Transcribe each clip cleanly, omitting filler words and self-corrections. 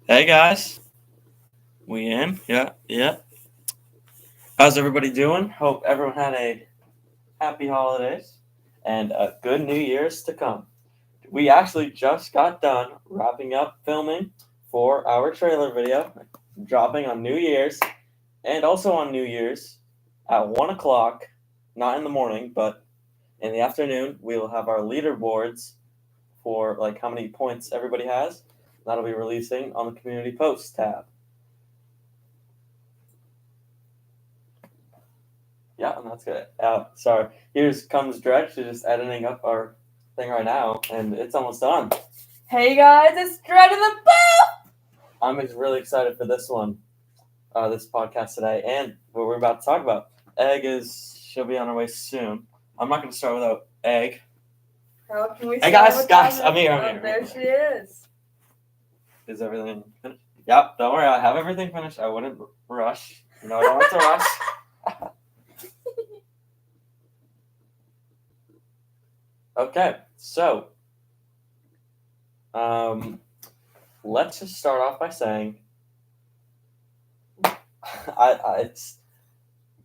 Hey guys, we in? Yeah. How's everybody doing? Hope everyone had a happy holidays and a good New Year's to come. We actually just got done wrapping up filming for our trailer video, dropping on New Year's and also on New Year's at 1 o'clock, not in the morning, but in the afternoon. We will have our leaderboards for like how many points everybody has. That'll be releasing on the community posts tab. Yeah, and that's good. Sorry. Here's comes Dredge. She's just editing up our thing right now, and it's almost done. Hey guys, it's Dread in the booth! I'm really excited for this one, this podcast today, and what we're about to talk about. She'll be on her way soon. I'm not going to start without Egg. How can we Hey start guys, with guys, that? I'm here. There she is. Is everything finished? Yep, don't worry, I have everything finished. I wouldn't rush. I don't like to rush. Okay, so let's just start off by saying it's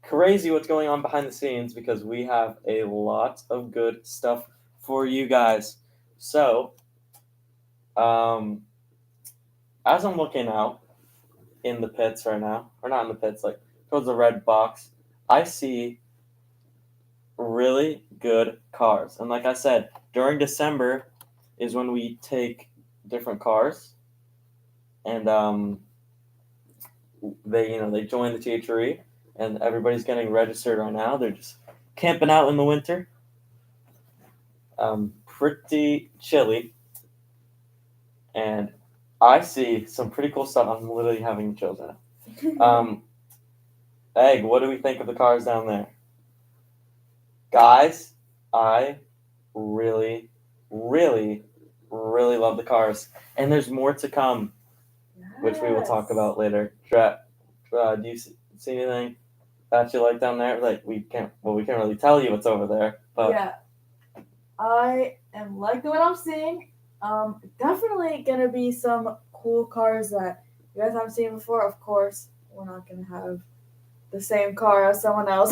crazy what's going on behind the scenes because we have a lot of good stuff for you guys. So, as I'm looking out in the pits right now, or not in the pits, like towards the red box, I see really good cars. And like I said, during December is when we take different cars, and they join the THRE, and everybody's getting registered right now. They're just camping out in the winter. Pretty chilly, and I see some pretty cool stuff. I'm literally having chills now. Egg, what do we think of the cars down there? Guys, I really, really, really love the cars, and there's more to come, which we will talk about later. Do you see anything that you like down there? Like we can't really tell you what's over there, but yeah, I am liking what I'm seeing. Definitely gonna be some cool cars that you guys haven't seen before. Of course, we're not gonna have the same car as someone else,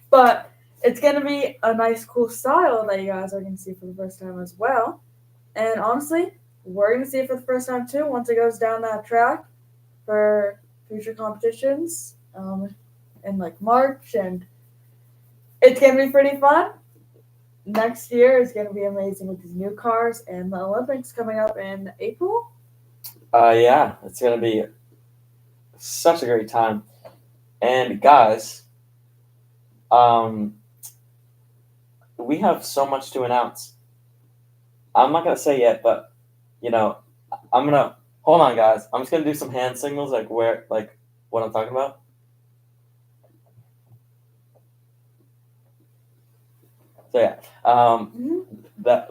but it's gonna be a nice, cool style that you guys are gonna see for the first time as well. And honestly, we're gonna see it for the first time too once it goes down that track for future competitions in like March, and it's gonna be pretty fun. Next year is gonna be amazing with these new cars and the Olympics coming up in April. yeah, it's gonna be such a great time. And guys, we have so much to announce. I'm not gonna say yet, but I'm gonna hold on, guys. I'm just gonna do some hand signals, like what I'm talking about. So yeah,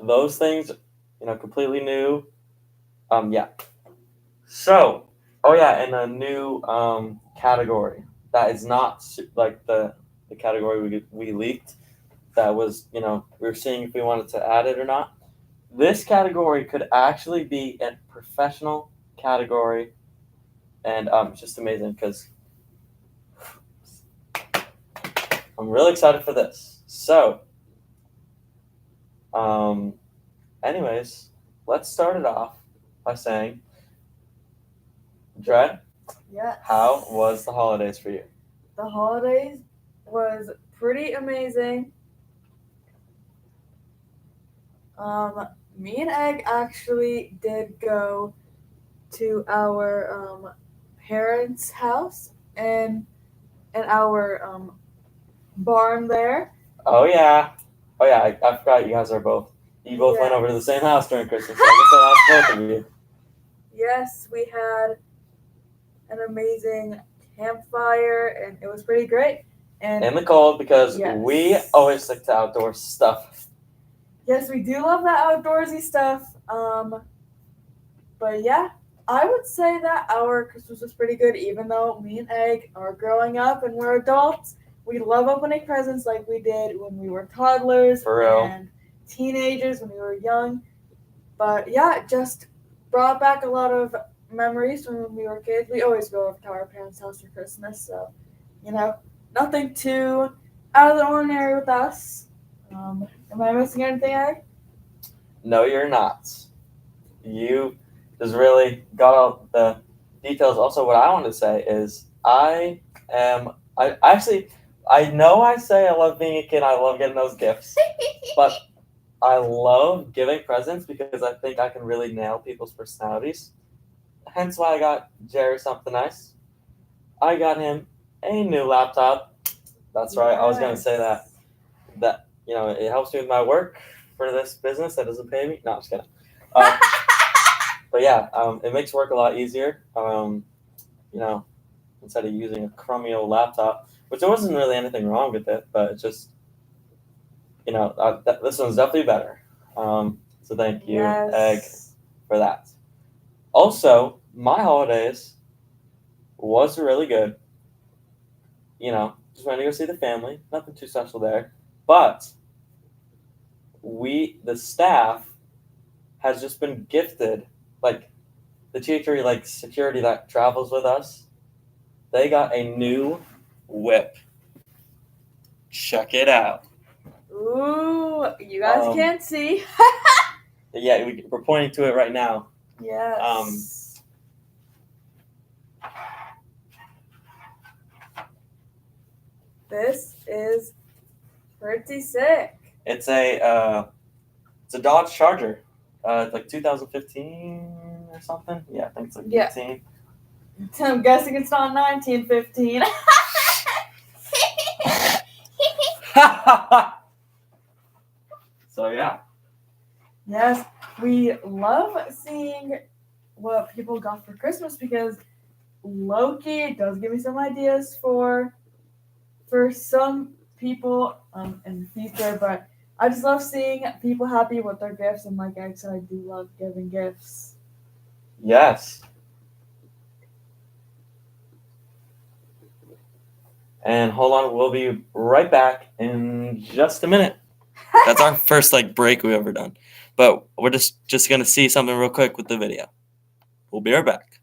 those things, completely new. Yeah. So, oh yeah, and a new category that is not like the category we leaked. That was we were seeing if we wanted to add it or not. This category could actually be a professional category, and it's just amazing because I'm really excited for this. So, um, anyways, let's start it off by saying, Dred, Yes. how was the holidays for you? The holidays was pretty amazing. Me and Egg actually did go to our parents' house and our barn there. Oh yeah. I forgot you guys are both. You both went over to the same house during Christmas. So I guess I asked both of you. Yes, we had an amazing campfire, and it was pretty great. And in the cold because we always stick to outdoor stuff. Yes, we do love that outdoorsy stuff. But yeah, I would say that our Christmas was pretty good, even though me and Egg are growing up and we're adults. We love opening presents like we did when we were toddlers and teenagers when we were young. But yeah, it just brought back a lot of memories from when we were kids. We always go over to our parents' house for Christmas, so nothing too out of the ordinary with us. Am I missing anything, Eric? No, you're not. You just really got all the details. Also, what I want to say is I actually, I know I say I love being a kid, I love getting those gifts, but I love giving presents because I think I can really nail people's personalities. Hence why I got Jerry something nice. I got him a new laptop. That's right. I was gonna say that it helps me with my work for this business that doesn't pay me. No, I'm just kidding. But yeah, it makes work a lot easier. You know, instead of using a crummy old laptop, which there wasn't really anything wrong with it, but it's just this one's definitely better. So thank you, Egg, Yes. for that. Also, my holidays was really good. Just went to go see the family. Nothing too special there, but the staff has just been gifted, like the THRE like security that travels with us. They got a new whip. Check it out. Ooh, you guys can't see. Yeah, we're pointing to it right now. Yes. This is pretty sick. It's a Dodge Charger. It's like 2015 or something. Yeah, I think it's like 15. I'm guessing it's not 1915. So yeah. Yes, we love seeing what people got for Christmas because Loki does give me some ideas for some people in the future, but I just love seeing people happy with their gifts, and like I said, I do love giving gifts. Yes. And hold on, we'll be right back in just a minute. That's our first break we've ever done. But we're just gonna see something real quick with the video. We'll be right back.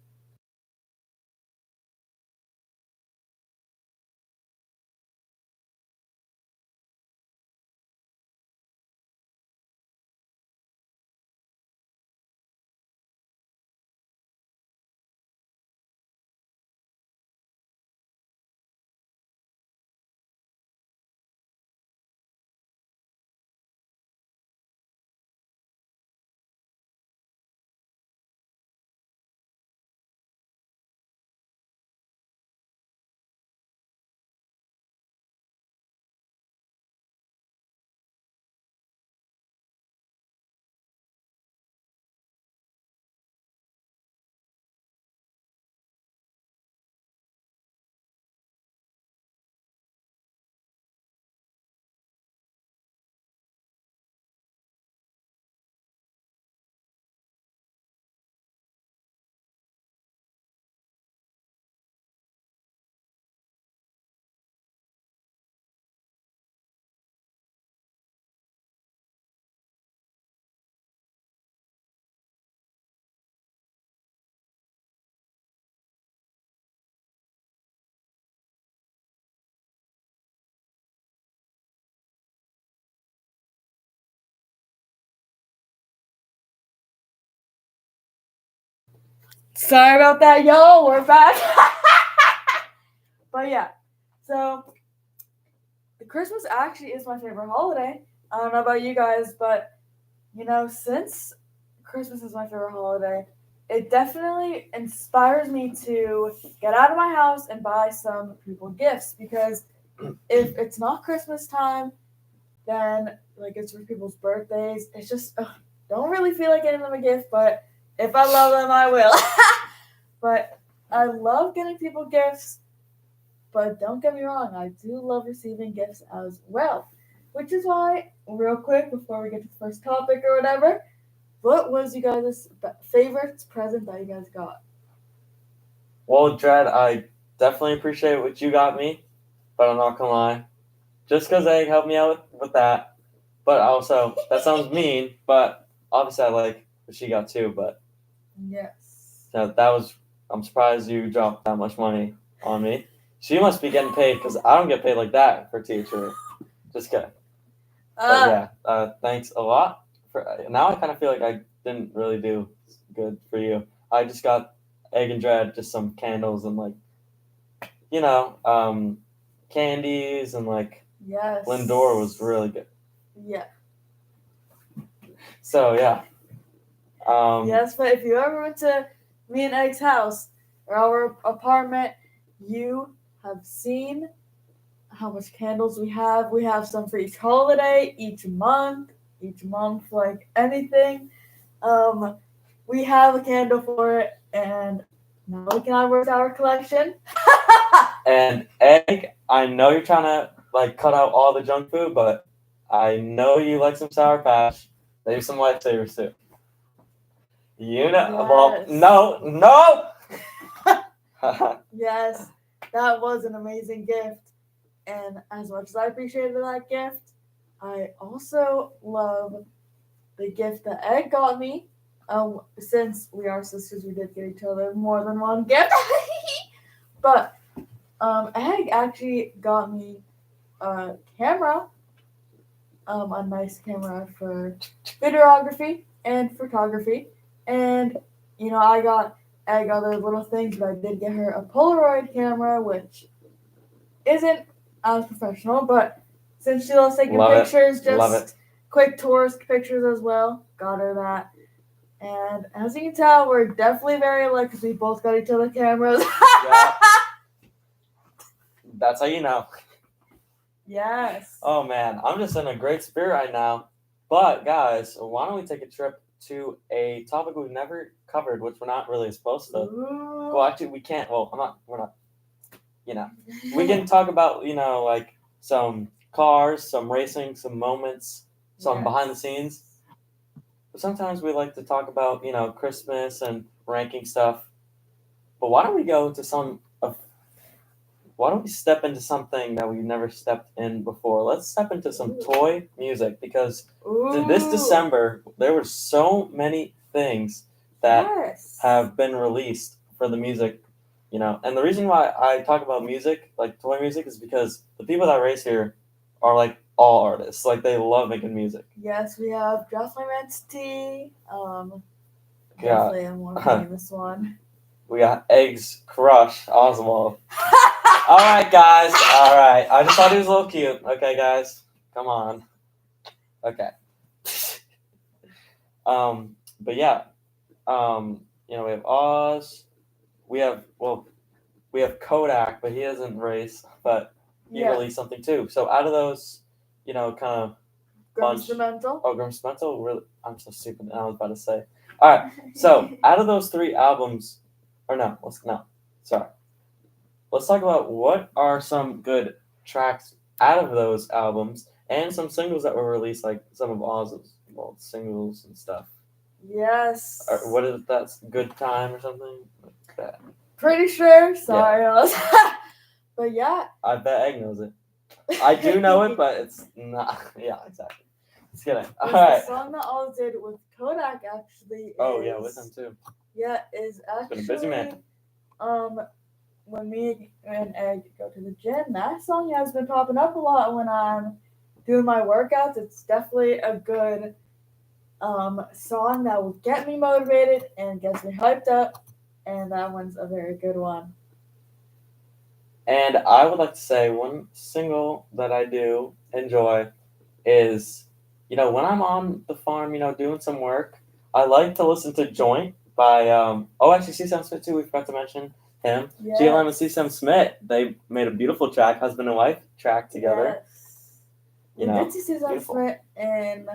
Sorry about that, y'all. We're back. But yeah, so the Christmas actually is my favorite holiday. I don't know about you guys, but since Christmas is my favorite holiday, it definitely inspires me to get out of my house and buy some people gifts because if it's not Christmas time, then it's for people's birthdays. It's just don't really feel like getting them a gift, but if I love them, I will. But I love getting people gifts, but don't get me wrong, I do love receiving gifts as well. Which is why, real quick, before we get to the first topic or whatever, what was you guys' favorite present that you guys got? Well, Dred, I definitely appreciate what you got me, but I'm not gonna lie. Just because they helped me out with that, but also that sounds mean. But obviously, I like what she got too. But Yes. Now, that was. I'm surprised you dropped that much money on me. She must be getting paid because I don't get paid like that for THRE. Just kidding. But yeah, thanks a lot. Now I kind of feel like I didn't really do good for you. I just got egg and dread, just some candles and candies and Yes. Lindor was really good. Yeah. So yeah. Yes, but if you ever went to me and Egg's house or our apartment, you have seen how much candles we have. We have some for each holiday, each month, like anything. We have a candle for it, and now we can add more to our collection. And Egg, I know you're trying to cut out all the junk food, but I know you like some Sour Patch. Maybe some lifesavers too. You know, Yes. well, no. Yes, that was an amazing gift. And as much as I appreciated that gift, I also love the gift that Egg got me. Since we are sisters, we did get each other more than one gift. But Egg actually got me a camera, a nice camera for videography and photography. And I got Egg other little things, but I did get her a Polaroid camera, which isn't as professional, but since she loves taking pictures, just quick tourist pictures as well, got her that. And as you can tell, we're definitely very alike because we both got each other cameras. Yeah. That's how you know. Yes. Oh man, I'm just in a great spirit right now. But guys, why don't we take a trip to a topic we've never covered, which we're not really supposed to. Ooh. Well, actually, we can't. Well, we're not. We can talk about some cars, some racing, some moments, some behind the scenes. But sometimes we like to talk about Christmas and ranking stuff. But why don't we go to why don't we step into something that we've never stepped in before? Let's step into some toy music because this December there were so many things that have been released for the music, And the reason why I talk about music, like toy music, is because the people that race here are all artists. They love making music. Yes, we have Jocelyn T. Definitely a more famous one. We got Egg's crush, Oswald. All right, guys. All right. I just thought he was a little cute. Okay, guys. Come on. Okay. But yeah. We have Oz. We have Kodak, but he doesn't race, but he released something too. So out of those, kind of Grimsmental. Oh, Grimsmental? Really? I'm so stupid. I was about to say. All right. So out of those 3 albums, sorry. Let's talk about what are some good tracks out of those albums and some singles that were released, like some of Oz's singles and stuff. Yes. What is that? Good Time or something like that? Pretty sure. Sorry, Oz. But yeah. I bet Egg knows it. I do know it, but it's not. Yeah, exactly. Just kidding. All right. The song that Oz did with Kodak actually. With him too. Yeah, is actually. Been a busy man. When me and Egg go to the gym, that song has been popping up a lot when I'm doing my workouts. It's definitely a good song that will get me motivated and gets me hyped up, and that one's a very good one. And I would like to say one single that I do enjoy is, when I'm on the farm, doing some work, I like to listen to Joint by, actually, C. Sam Smith too, we forgot to mention him. Yes. GLM and C. Sam Smith, they made a beautiful track, husband and wife track together. Yes. We did see C. Sam Smith in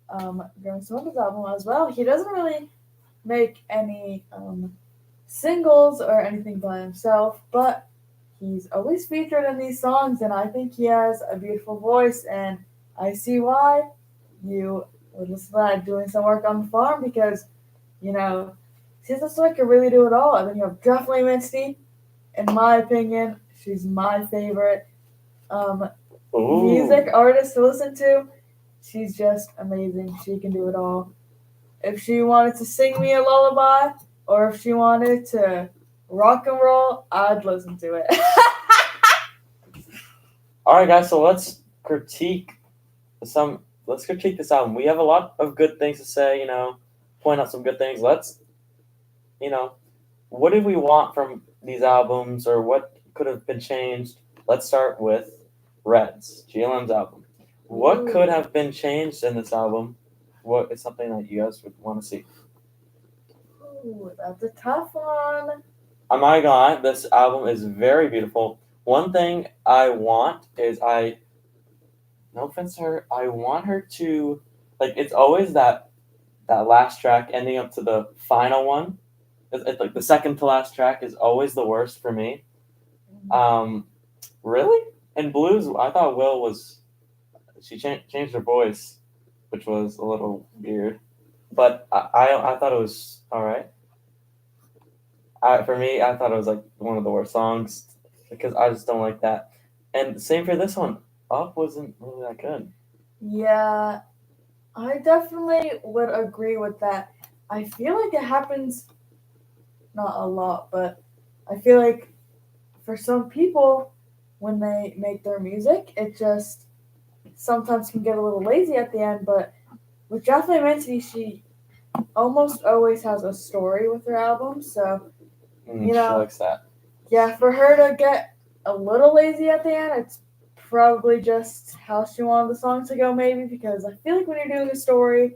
Graham Smoker's album as well. He doesn't really make any singles or anything by himself, but he's always featured in these songs, and I think he has a beautiful voice, and I see why you would listen to that doing some work on the farm because, Sister Slick can really do it all. And then you have definitely Misty. In my opinion, she's my favorite music artist to listen to. She's just amazing. She can do it all. If she wanted to sing me a lullaby, or if she wanted to rock and roll, I'd listen to it. All right, guys. So let's critique some. Let's critique this album. We have a lot of good things to say. Point out some good things. Let's. What did we want from these albums, or what could have been changed? Let's start with Reds, GLM's album. What could Ooh. have been changed in this album? What is something that you guys would want to see? Ooh, that's a tough one. I'm not gonna lie, this album is very beautiful. One thing I want is no offense to her, I want her to it's always that last track ending up to the final one. It's like the second to last track is always the worst for me. Really? In Blues, I thought she changed her voice, which was a little weird, but I thought it was all right. For me, I thought it was like one of the worst songs because I just don't like that. And same for this one. Up wasn't really that good. Yeah, I definitely would agree with that. I feel like it happens not a lot, but I feel like for some people, when they make their music, it just sometimes can get a little lazy at the end. But with Jasmine Mancy, she almost always has a story with her albums, so She likes that. yeah, for her to get a little lazy at the end, it's probably just how she wanted the song to go, maybe, because I feel like when you're doing a story,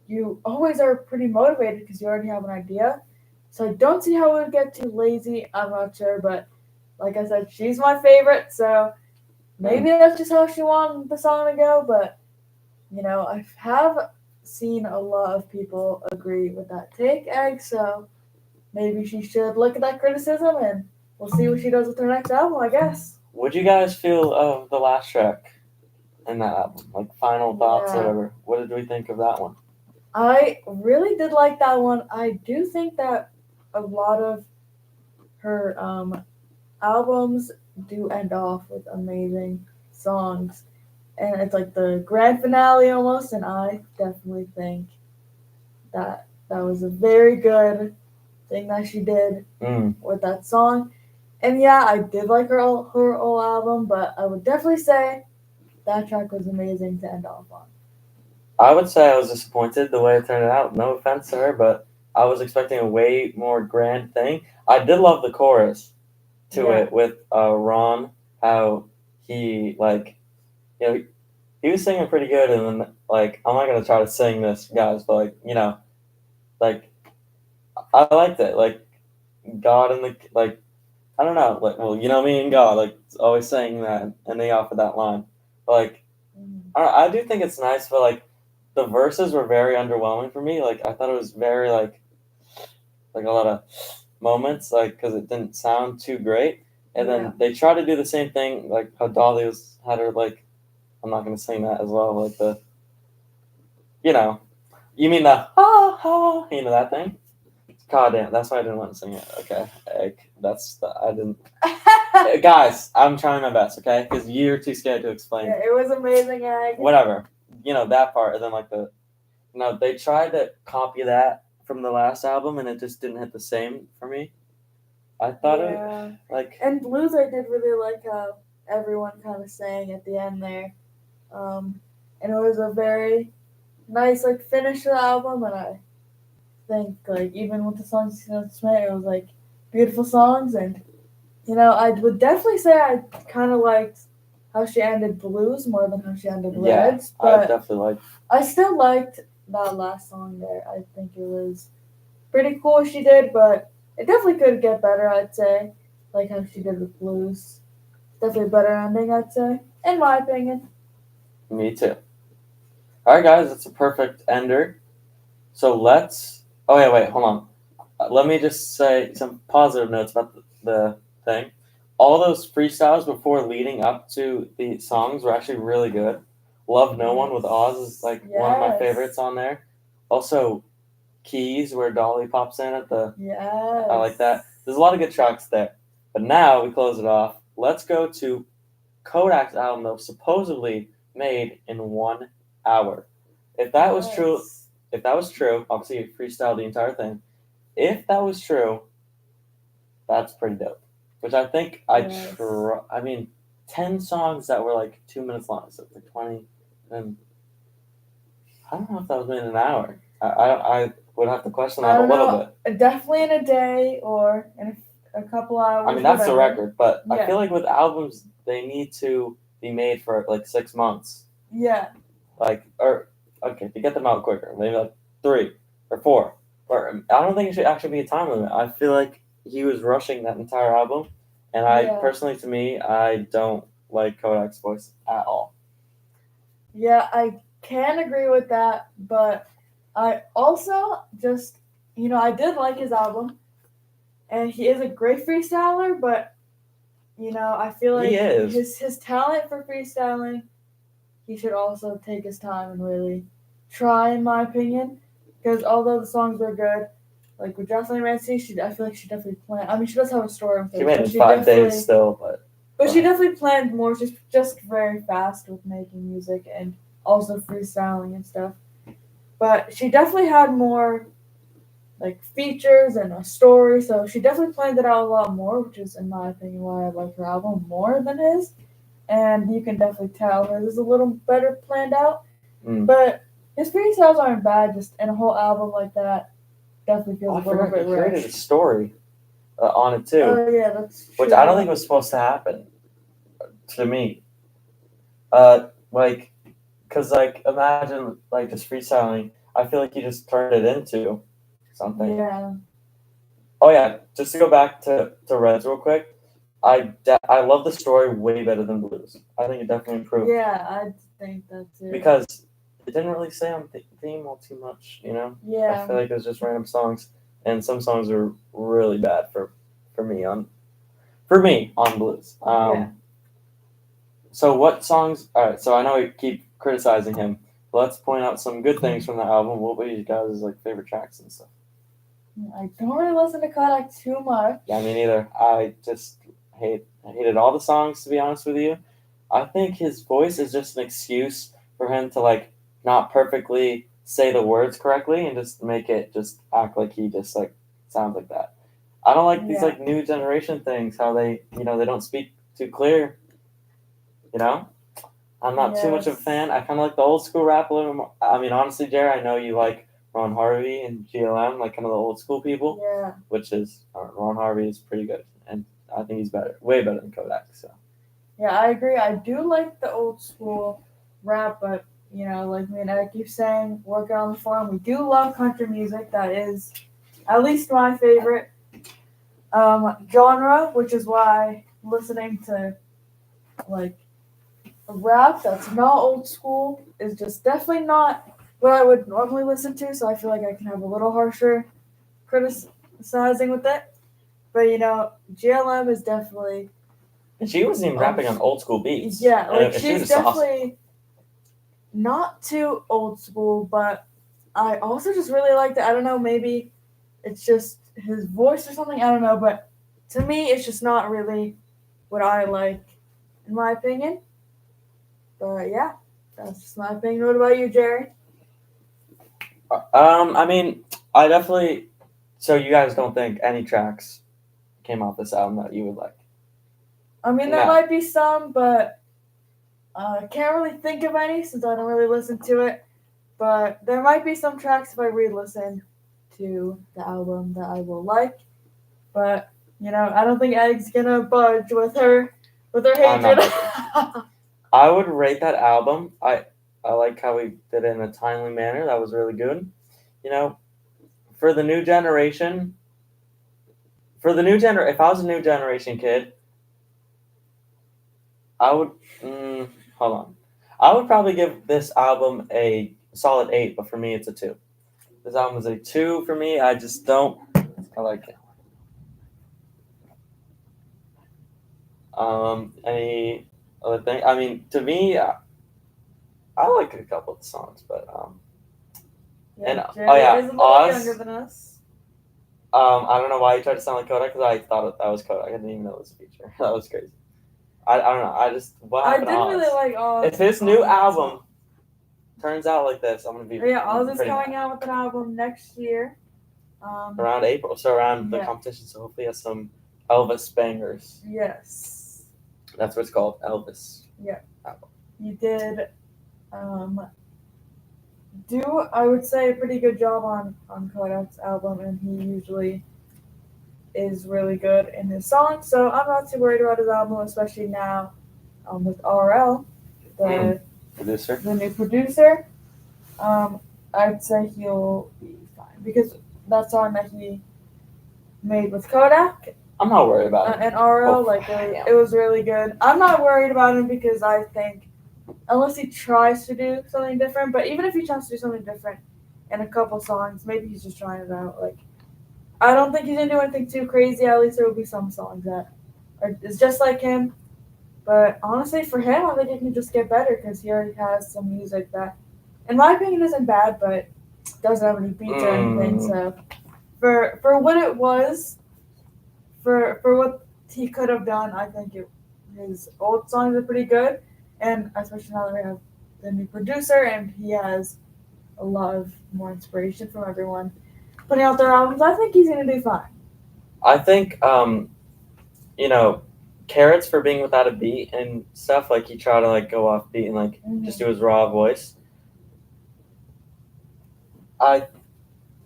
you always are pretty motivated because you already have an idea. So I don't see how it would get too lazy. I'm not sure, but like I said, she's my favorite, so maybe that's just how she wanted the song to go. But I have seen a lot of people agree with that take, Egg. So maybe she should look at that criticism, and we'll see what she does with her next album, I guess. What'd you guys feel of the last track in that album? Like final thoughts, or Yeah. whatever. What did we think of that one? I really did like that one. I do think that a lot of her albums do end off with amazing songs. And it's like the grand finale almost, and I definitely think that was a very good thing that she did with that song. And yeah, I did like her old album, but I would definitely say that track was amazing to end off on. I would say I was disappointed the way it turned out. No offense to her, but I was expecting a way more grand thing. I did love the chorus to it with Ron, how he he was singing pretty good, and then I'm not gonna try to sing this, guys, but I liked it. God and I don't know, me and God, always saying that, ending off with that line. I do think it's nice, but the verses were very underwhelming for me. I thought it was very a lot of moments, because it didn't sound too great. And then they try to do the same thing, like how Dolly had her I'm not gonna sing that as well, you mean the ha ha, that thing. God damn, that's why I didn't want to sing it. Okay, I didn't. Guys, I'm trying my best, okay? Because you're too scared to explain. Yeah, it was amazing, Egg. Whatever, that part, and then they tried to copy that from the last album, and it just didn't hit the same for me. I thought and Blues, I did really like how everyone kind of sang at the end there, and it was a very nice finish to the album, and I think even with the songs it was beautiful songs, and I would definitely say I kind of liked how she ended Blues more than how she ended Reds, but I definitely liked. I still liked that last song there. I think it was pretty cool she did, but it definitely could get better, I'd say, like how she did with Blues. Definitely a better ending, I'd say, in my opinion. Me too. All right, guys, that's a perfect ender. So let's. Oh yeah, wait, hold on. Let me just say some positive notes about the thing. All those freestyles before leading up to the songs were actually really good. Love No One with Oz is one of my favorites on there. Also, Keys, where Dolly pops in at the. I like that. There's a lot of good tracks there. But now we close it off. Let's go to Kodak's album that was supposedly made in 1 hour. If that was true, obviously you freestyled the entire thing. if that was true, that's pretty dope. Which I think Yes. I mean, 10 songs that were like 2 minutes long, so it's like 20. And I don't know if that was in an hour. I would have to question I that a don't little know. bit. Definitely in a day or in a couple hours. I mean, that's the whatever. record, but I Yeah. feel like with albums, they need to be made for like 6 months. Yeah. Like, or, okay, to get them out quicker, maybe like 3 or 4. Or I don't think it should actually be a time limit. I feel like he was rushing that entire album, and personally, to me, I don't like Kodak's voice at all. Yeah, I can agree with that, but I also just, I did like his album, and he is a great freestyler, but, I feel like He is. his talent for freestyling, he should also take his time and really try, in my opinion, because although the songs are good, like with Jocelyn Ramsey, I feel like she definitely planned. I mean, she does have a story with it. She made it in 5 days still, but she definitely planned more. She's just very fast with making music and also freestyling and stuff. But she definitely had more like features and a story, so she definitely planned it out a lot more, which is, in my opinion, why I like her album more than his. And you can definitely tell hers is a little better planned out. But his freestyles aren't bad. Just in a whole album like that, definitely feels a little bit he created a rushed. story on it too. Oh yeah, that's true. Which I don't think was supposed to happen to me. Like, cause like imagine like just freestyling. I feel like he just turned it into something. Yeah. Oh yeah, just to go back to Reds real quick. I love the story way better than Blues. I think it definitely improved. Yeah, I think that too. Because it didn't really stay on theme all too much, Yeah. I feel like it was just random songs, and some songs were really bad for me on Blues. Yeah. So what songs? All right. So I know we keep criticizing him. Let's point out some good things from the album. What were you guys' like favorite tracks and stuff? I don't really listen to Kodak too much. Yeah, me neither. I just hated all the songs, to be honest with you. I think his voice is just an excuse for him to like not perfectly say the words correctly and just make it just act like he just like sounds like that. I don't like these like new generation things, how they they don't speak too clear. I'm not too much of a fan. I kind of like the old school rap a little more. I mean, honestly, Jerry, I know you like Ron Harvey and GLM, like kind of the old school people. Yeah. Which is Ron Harvey is pretty good, and I think he's way better than Kodak. So. Yeah, I agree. I do like the old school rap, but like me and Ed keep saying, working on the farm, we do love country music. That is at least my favorite genre, which is why listening to like rap that's not old school is just definitely not what I would normally listen to. So I feel like I can have a little harsher criticizing with it. But GLM is definitely. And she wasn't even rapping on old school beats. Yeah, like she's definitely not too old school, but I also just really liked it. I don't know, maybe it's just his voice or something. I don't know, but to me, it's just not really what I like, in my opinion. But yeah, that's just my opinion. What about you, Jerry? I mean, I definitely. So you guys don't think any tracks came off this album that you would like? I mean, there might be some, but I can't really think of any since I don't really listen to it. But there might be some tracks if I re-listen to the album that I will like. But I don't think Egg's gonna budge with her hatred. I would rate that album. I like how he did it in a timely manner. That was really good. For the new generation. If I was a new generation kid, I would hold on. I would probably give this album a solid 8, but for me it's a 2. This album is a 2 for me. I just don't. I like it. Any other thing? I mean, to me, I like a couple of the songs, but Jerry is a little younger than us. I don't know why you tried to sound like Kodak because I thought that was Kodak. I didn't even know it was a feature. That was crazy. I don't know. I did really like Oz. If his new album turns out like this, I'm gonna be. Yeah, Oz is coming out with an album next year. around April, so around the Yeah. competition. So hopefully he has some Elvis bangers. Yes. That's what it's called, Elvis. He did do, I would say, a pretty good job on Kodak's album, and he usually is really good in his songs. So I'm not too worried about his album, especially now with RL, the Producer. the new producer. I'd say he'll be fine because that song that he made with Kodak I'm not worried about it. and RL, Oh, like damn. it was really good. I'm not worried about him because I think unless he tries to do something different, but even if he tries to do something different in a couple songs, maybe he's just trying it out. Like I don't think he's gonna do anything too crazy. At least there will be some songs that are is just like him. But honestly, for him, I think it can just get better because he already has some music that, in my opinion, isn't bad, but doesn't have any beats or anything. So for what it was, for what he could have done, I think his old songs are pretty good, and especially now that we have the new producer and he has a lot of more inspiration from everyone putting out their albums, I think he's gonna do fine. I think, Carrots for being without a beat and stuff, like he tried to like go off beat and like just do his raw voice. I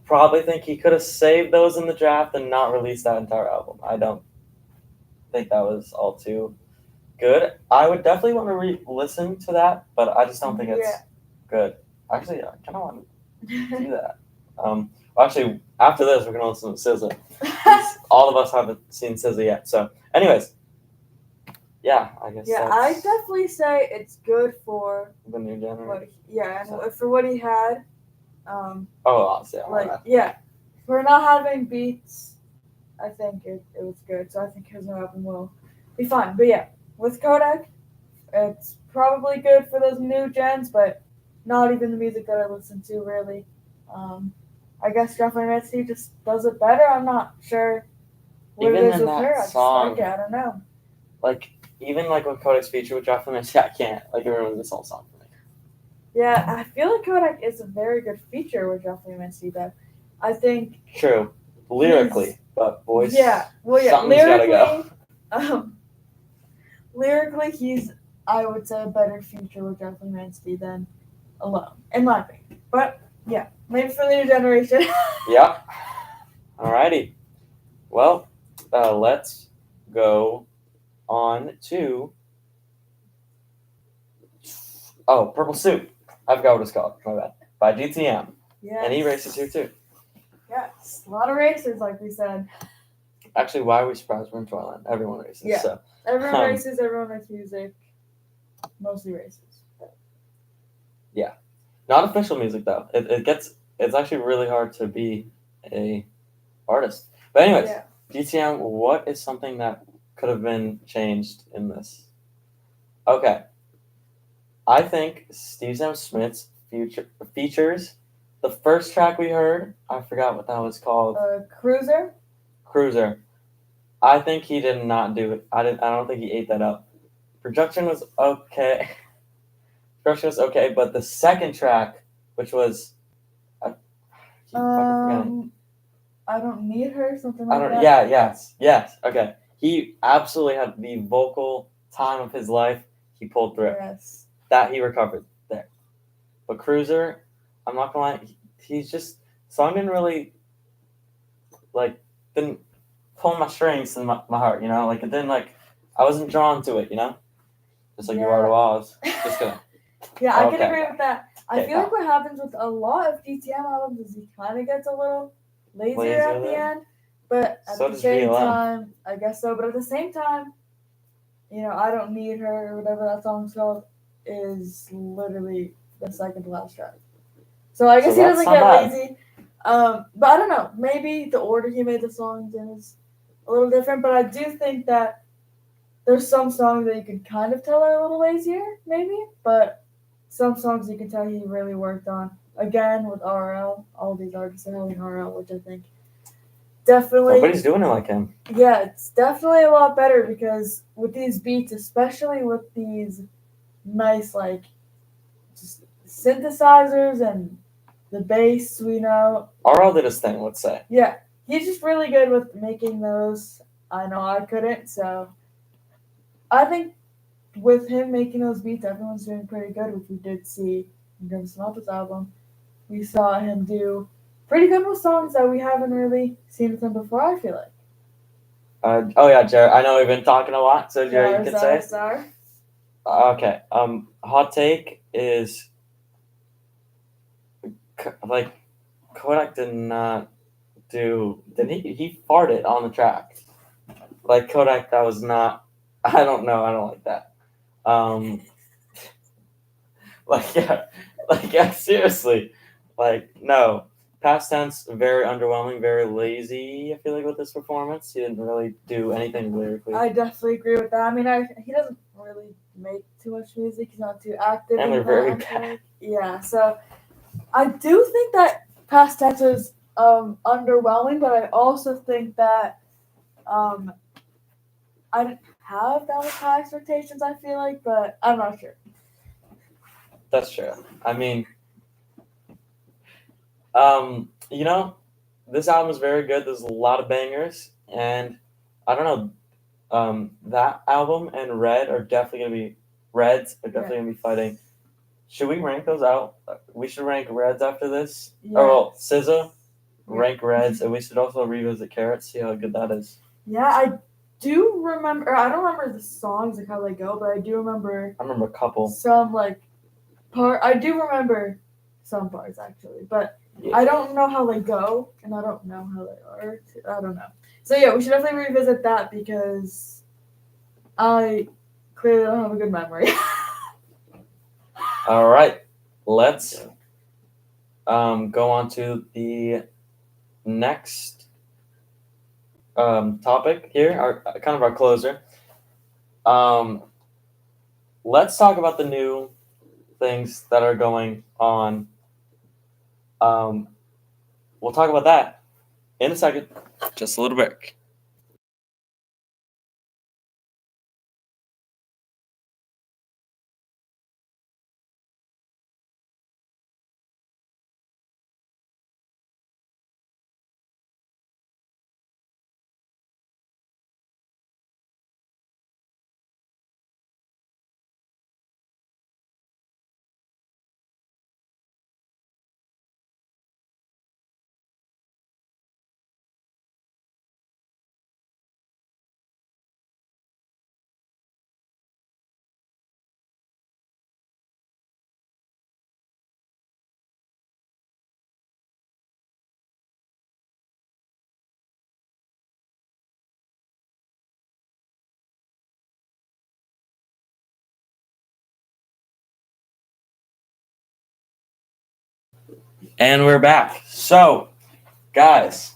probably think he could have saved those in the draft and not released that entire album. I don't think that was all too good. I would definitely want to listen to that, but I just don't think it's good. Actually, I kind of want to do that. Actually, after this, we're gonna listen to SZA. All of us haven't seen SZA yet. So, anyways, yeah, I guess. Yeah, that's I definitely say it's good for the new generation. and for what he had. Honestly, For not having beats, I think it was good. So I think his new album will be fine. But yeah, with Kodak, it's probably good for those new gens, but not even the music that I listen to really. I guess Jeffrey Mitzi just does it better. I'm not sure what Even it is in with that her. I just song, like it. I don't know. like even like with Kodak's feature with Jeff Lemire, I can't like ruin this whole song for me. Yeah, I feel like Kodak is a very good feature with Jeffrey Mitzi, but I think True, lyrically, but voice. Yeah, well, yeah, something's gotta go. Lyrically, he's I would say a better feature with Jeffrey Mitzi than alone, in my opinion. But yeah, maybe for the new generation. Yeah. Alrighty. Well, let's go on to Purple Suit. I forgot what it's called. My bad. By GTM. Yes. And he races here too. Yes, a lot of races, like we said. Actually, why are we surprised we're in Toyland? Everyone races. Yeah. So. Everyone races. Everyone makes music. Mostly races. Yeah. Not official music though. It's actually really hard to be a artist. But anyways, GTM, what is something that could have been changed in this? Okay. I think Steve Sam Smith's features, the first track we heard, I forgot what that was called. Cruiser. I think he did not do it. I don't think he ate that up. Production was okay. But the second track, which was I don't need her, something like that. Yes. Okay. He absolutely had the vocal time of his life. He pulled through. Yes. That he recovered there. But Cruiser, I'm not gonna lie, he's just song didn't really didn't pull my strings in my heart, you know? Like it didn't I wasn't drawn to it, you know? Just like you are to Oz. Just kidding. Yeah, I can agree with that. I feel like what happens with a lot of GTM albums is he kind of gets a little lazier at the end. But at the same time, I guess so. But at the same time, I Don't Need Her or whatever that song's called is literally the second to last track. So I guess he doesn't get lazy. But I don't know. Maybe the order he made the songs in is a little different. But I do think that there's some songs that you can kind of tell are a little lazier, maybe. But some songs you can tell he really worked on. Again, with RL, all these artists are having RL, which I think definitely. Nobody's doing it like him. Yeah, it's definitely a lot better because with these beats, especially with these nice, just synthesizers and the bass, we know. Arl did his thing, let's say. Yeah, he's just really good with making those. I know I couldn't, so I think with him making those beats, everyone's doing pretty good, which we did see in Grim Sinatra's album. We saw him do pretty good with songs that we haven't really seen with him before, I feel like. Oh yeah, Jared. I know we've been talking a lot, so Jared, you can say. Sorry. Okay. Hot take is like Kodak did not do. Did he farted on the track? Like Kodak, that was not. I don't know. I don't like that. Like seriously, like no. Past tense, very underwhelming, very lazy. I feel like with this performance, he didn't really do anything lyrically. I definitely agree with that. I mean, he doesn't really make too much music. He's not too active. And in they're that, very I feel bad. like. Yeah, so I do think that Past Tense is underwhelming, but I also think that I didn't have that much high expectations, I feel like, but I'm not sure. That's true. I mean, you know, this album is very good. There's a lot of bangers, and I don't know. That album and Reds are definitely gonna be fighting. Should we rank those out? We should rank Reds after this. Yeah. Oh well, SZA, rank Reds, and we should also revisit Carrots. See how good that is. Yeah, I do remember. I don't remember the songs like how they go, but I do remember. I remember a couple. Some like part. I do remember some parts actually, but Yeah. I don't know how they go, and I don't know how they are. I don't know. So yeah, we should definitely revisit that because I clearly don't have a good memory. All right, let's go on to the next topic here, our closer. Let's talk about the new things that are going on. We'll talk about that in a second. Just a little break. And we're back. So, guys,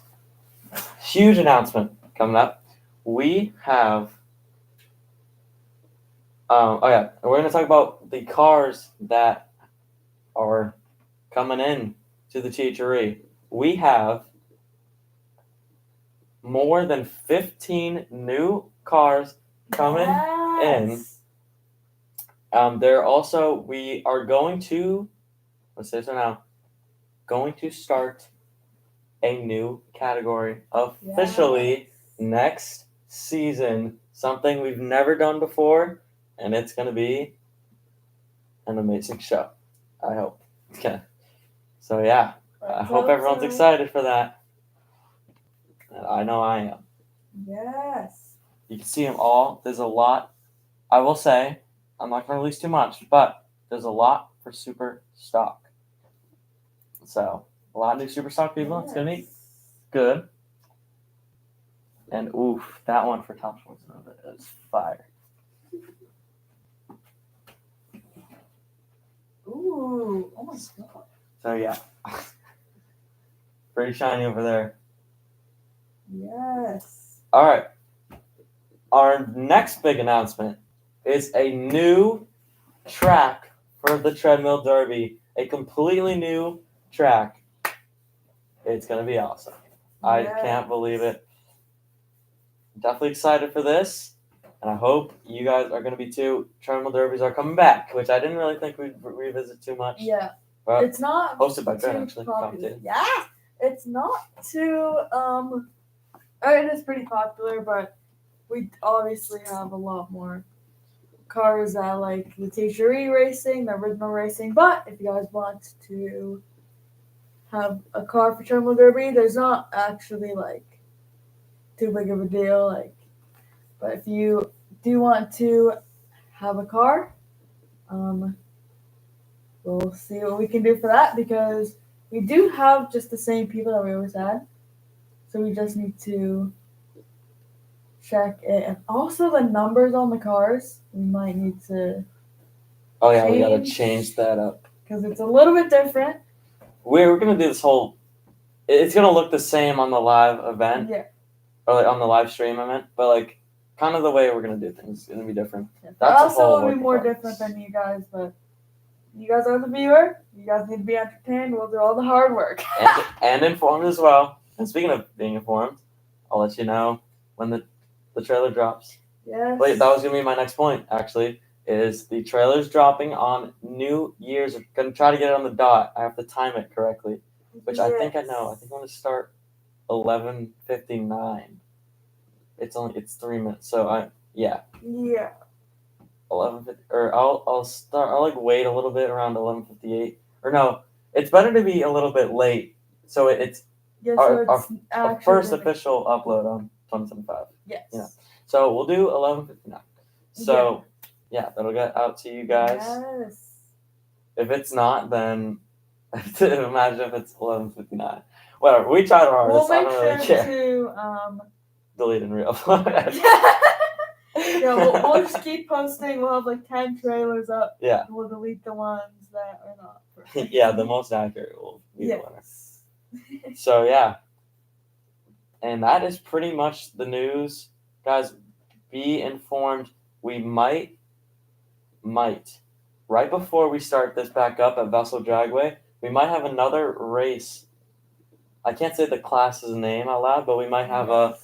huge announcement coming up. We have. We're going to talk about the cars that are coming in to the THRE. We have more than 15 new cars coming in. We are going to, let's say so now, going to start a new category officially next season. Something we've never done before, and it's going to be an amazing show. I hope. Okay. So yeah, I hope everyone's excited for that. I know I am. Yes. You can see them all. There's a lot. I will say, I'm not going to release too much, but there's a lot for super stock. So, a lot of new super stock people. It's going to be good. And oof, that one for top sports is fire. Ooh, oh my god. So yeah, pretty shiny over there. Yes. All right. Our next big announcement is a new track for the Treadmill Derby. A completely new track. It's going to be awesome. I can't believe it. Definitely excited for this. And I hope you guys are going to be too. Treadmill Derbies are coming back, which I didn't really think we'd revisit too much. Yeah. Well, it's not hosted by Dred, too actually. popular. Commentated. Yeah, it's not too it is pretty popular, but we obviously have a lot more cars that like the THRE racing, the original racing. But if you guys want to have a car for Terminal Derby, there's not actually like too big of a deal. Like, but if you do want to have a car, we'll see what we can do for that because we do have just the same people that we always had. So we just need to check it. And also the numbers on the cars, we might need to Oh yeah, we gotta change that up. because it's a little bit different. We're gonna do this whole. It's gonna look the same on the live event, Yeah. or like on the live stream event, but like kind of the way we're gonna do things is gonna be different. Yeah. That's a Also, whole will work be in more progress. different than you guys, but you guys are the viewer. You guys need to be entertained. We'll do all the hard work. and informed as well. And speaking of being informed, I'll let you know when the trailer drops. Yes. Wait, that was gonna be my next point. Actually, is the trailer's dropping on New Year's. I'm gonna try to get it on the dot. I have to time it correctly, which I think I know. I think I'm gonna start 11:59. It's 3 minutes. So Yeah. 11:50, or I'll like wait a little bit around 11:58. Or no, it's better to be a little bit late. So it's Yes. our first official upload on 2025. Yes. Yeah. So we'll do 11:59. So yeah, that'll get out to you guys. Yes. If it's not, then imagine if it's 11:59. Whatever. We tried our hardest. We'll I make don't really sure care. to Delete and real. Yeah, we'll just keep posting. We'll have like 10 trailers up. Yeah. We'll delete the ones that are not perfect. Yeah, the most accurate will be the winner. Yes. So yeah. And that is pretty much the news. Guys, be informed. We might, right before we start this back up at Vessel Dragway, we might have another race. I can't say the class's name out loud, but we might have a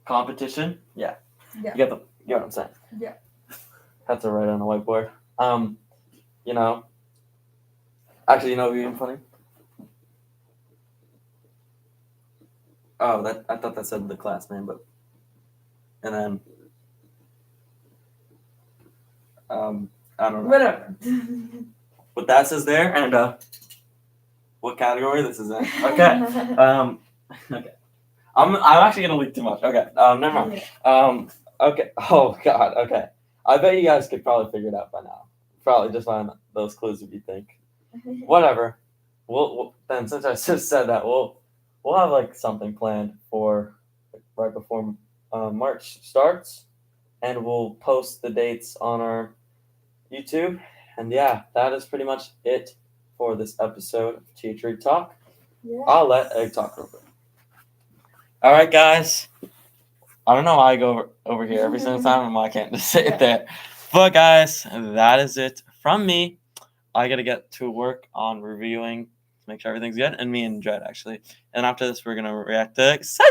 competition. Yeah. Yeah. You get what I'm saying. Yeah. Have to write on a whiteboard. You know. Actually, you know what would be funny? Oh, I thought that said the class name, but and then I don't know. Whatever. What that says there, and what category this is in. Okay. Okay. I'm actually gonna leak too much. Okay. Never mind. Yeah. Okay. Oh God. Okay. I bet you guys could probably figure it out by now. Probably just find those clues if you think. Whatever. We'll then, since I just said that, we'll have like something planned for right before March starts, and we'll post the dates on our YouTube. And yeah, that is pretty much it for this episode of THRE Talk. Yes. I'll let Egg talk real quick. All right, guys. I don't know why I go over here every single time, and I can't just say it there. But guys, that is it from me. I gotta get to work on reviewing to make sure everything's good, and me and Dred actually. And after this, we're gonna react to Caesar.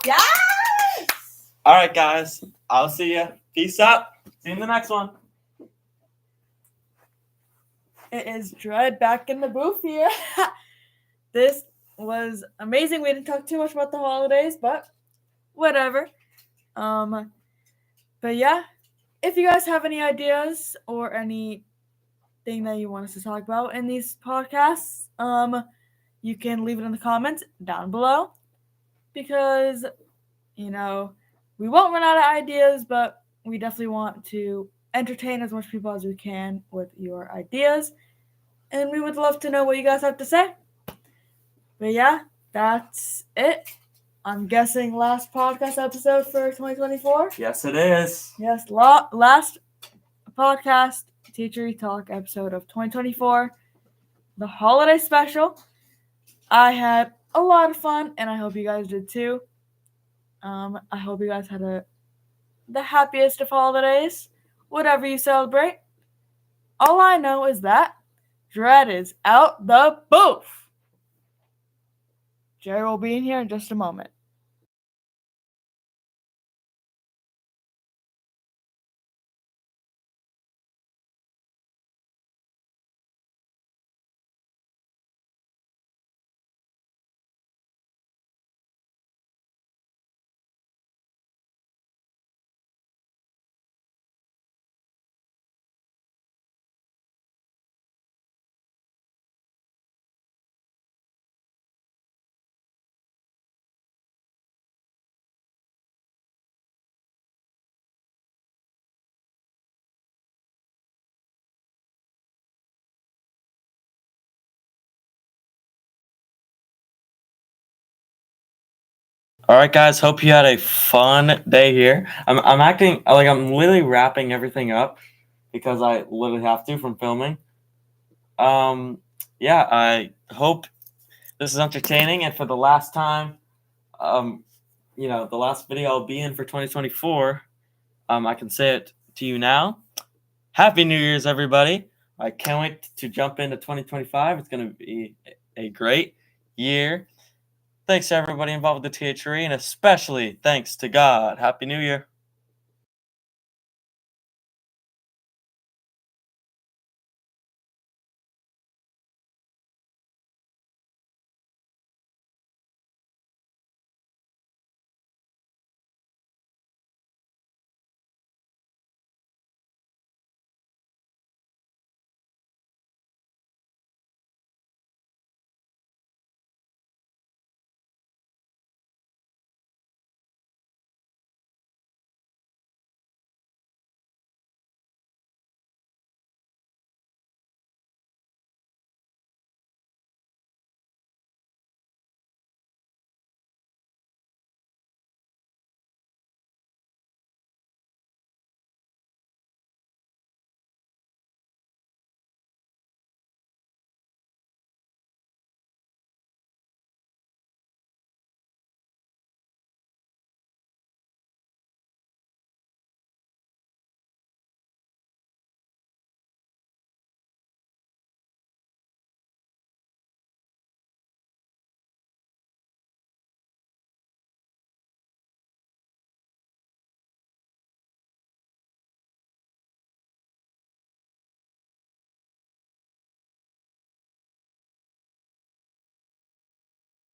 Yes. All right, guys. I'll see you. Peace out. See you in the next one. It is Dred back in the booth here. This was amazing. We didn't talk too much about the holidays, but whatever. But yeah, if you guys have any ideas or anything that you want us to talk about in these podcasts, you can leave it in the comments down below because, we won't run out of ideas, but we definitely want to entertain as much people as we can with your ideas. And we would love to know what you guys have to say. But yeah, that's it. I'm guessing last podcast episode for 2024. Yes, it is. Yes, last podcast THRE Talk episode of 2024. The holiday special. I had a lot of fun, and I hope you guys did too. I hope you guys had the happiest of holidays, whatever you celebrate. All I know is that Dred is out the booth. Jerry will be in here in just a moment. All right, guys. Hope you had a fun day here. I'm acting like I'm literally wrapping everything up because I literally have to from filming. Yeah, I hope this is entertaining, and for the last time, the last video I'll be in for 2024, I can say it to you now. Happy New Year's, everybody! I can't wait to jump into 2025. It's going to be a great year. Thanks to everybody involved with the THRE, and especially thanks to God. Happy New Year.